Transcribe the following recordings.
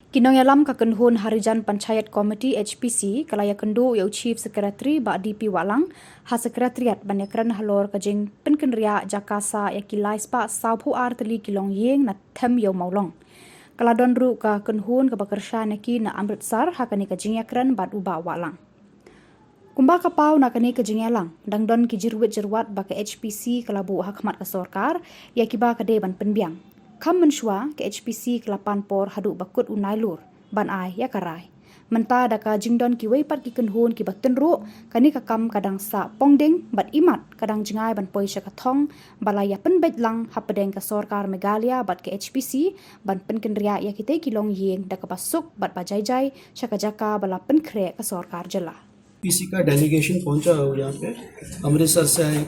Kinongalam kakenhun Harijan Panchayat Committee HPC kalaya kendu yau Chief Secretary ba DP Walang ha Sekretariat Banyakran halor kajing penkenria Jakasa yakilai spa saupu arteli kilong yeng na them yau maulong. Kaladon ru ka kenhun ka bakersha neki na Amritsar ha kani kajing yakran bat uba Walang. Kumba kapau na kani kajing yalang dangdon kijirwit jerwat ba ke HPC kalabu hakmat ka sorkar yakiba kade ban penbiang. Kam menshua ke HPC kelapan por hadu bakut unailur ban ai ya karai menta daka jingdon ki weipat ki kenhun ki baten ru kani kakam kadang sa pongding bat imat kadang jengai ban poi syakathong balaya penbet lang hapadeng ka sorkar Meghalaya bat ke HPC ban penkendria ya kite kilong yeng daka basuk bat bajai-jai syakajaka bala penkre ka sorkar jela. PC का delegation पहुंचा हो यहाँ पे अमृतसर से आए,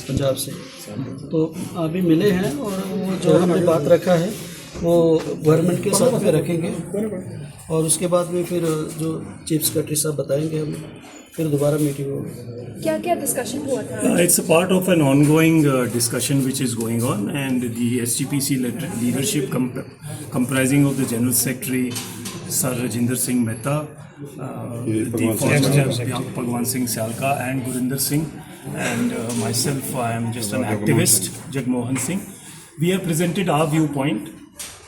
पंजाब से, तो अभी मिले हैं और वो जो हमने बात रखा है वो गवर्नमेंट के साथ में रखेंगे और उसके बाद में फिर जो चीफ सेक्रेटरी साहब बताएंगे हमें फिर दोबारा मीटिंग होगी. क्या क्या डिस्कशन हुआ था? It's a part of an ongoing discussion which is going on, and the SGPC leadership comprising of the General Secretary Sir Rajinder Singh Mehta, the Bhagwan Singh Syalka and Gurinder Singh, and myself, I am just an activist, Jagmohan Singh. We have presented our viewpoint,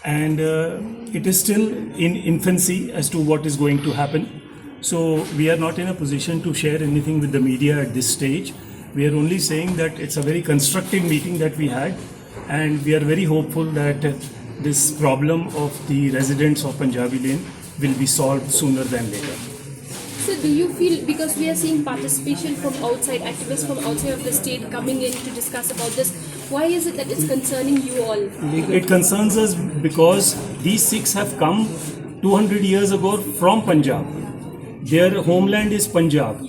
and it is still in infancy as to what is going to happen. So we are not in a position to share anything with the media at this stage. We are only saying that it's a very constructive meeting that we had, and we are very hopeful that this problem of the residents of Punjabi Lane will be solved sooner than later. So do you feel, because we are seeing participation from outside, activists from outside of the state coming in to discuss about this, why is it that it's concerning you all? It concerns us because these Sikhs have come 200 years ago from Punjab. Their homeland is Punjab.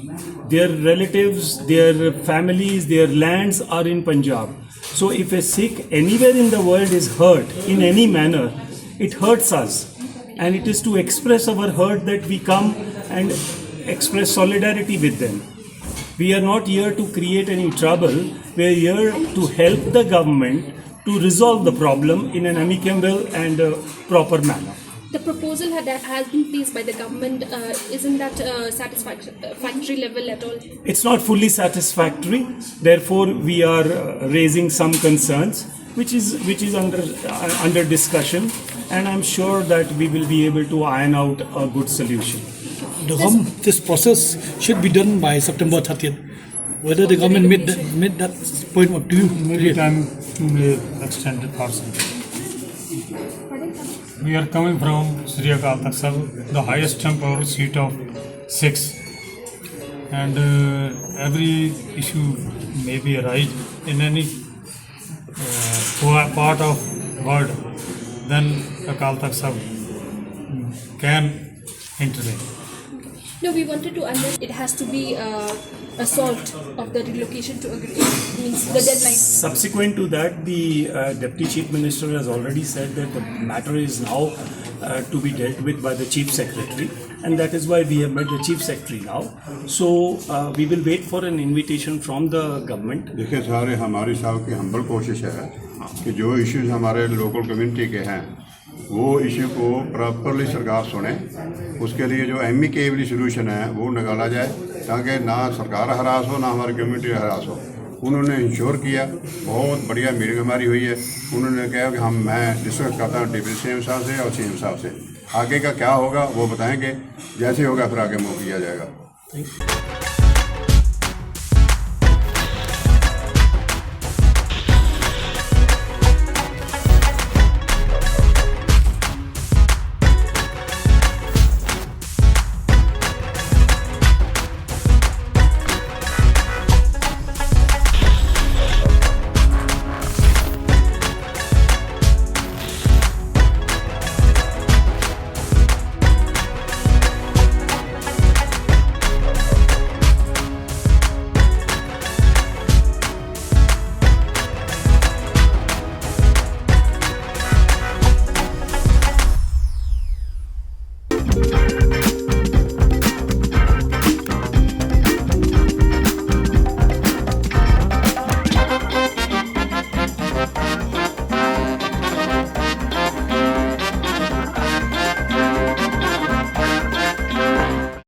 Their relatives, their families, their lands are in Punjab. So if a Sikh anywhere in the world is hurt in any manner, it hurts us. And it is to express our hurt that we come and express solidarity with them. We are not here to create any trouble. We are here to help the government to resolve the problem in an amicable and proper manner. The proposal has been placed by the government. Isn't that satisfactory level at all? It's not fully satisfactory. Therefore, we are raising some concerns, which is under discussion, and I'm sure that we will be able to iron out a good solution. This process should be done by September 30th. Whether the government made that point of view, maybe time may extend it also. We are coming from Sri Akal Takht Sahib, the highest temporal seat of Sikhs, and every issue may be arise in any part of world, then Akal Takht Sahib can intervene. No, we wanted to understand it has to be a solved of the relocation to agreement, means the deadline. Subsequent to that, the Deputy Chief Minister has already said that the matter is now to be dealt with by the Chief Secretary, and that is why we have met the Chief Secretary now. So we will wait for an invitation from the government. देखिए सारे हमारी साहब की humble कोशिश है कि जो issues हमारे लोकल कम्युनिटी के हैं वो इश्यू को प्रॉपरली सरकार सुने, उसके लिए जो एमिकेबली सोल्यूशन है वो निकाला जाए ताकि ना सरकार हरास हो ना हमारी कम्युनिटी हरास हो. उन्होंने इंश्योर किया, बहुत बढ़िया मीटिंग हमारी हुई है. उन्होंने कहा कि मैं डिस्कस करता हूँ डिप्टी सीएम साहब से और सीएम साहब से, आगे का क्या होगा वो बताएंगे, जैसे होगा फिर आगे मूव किया जाएगा.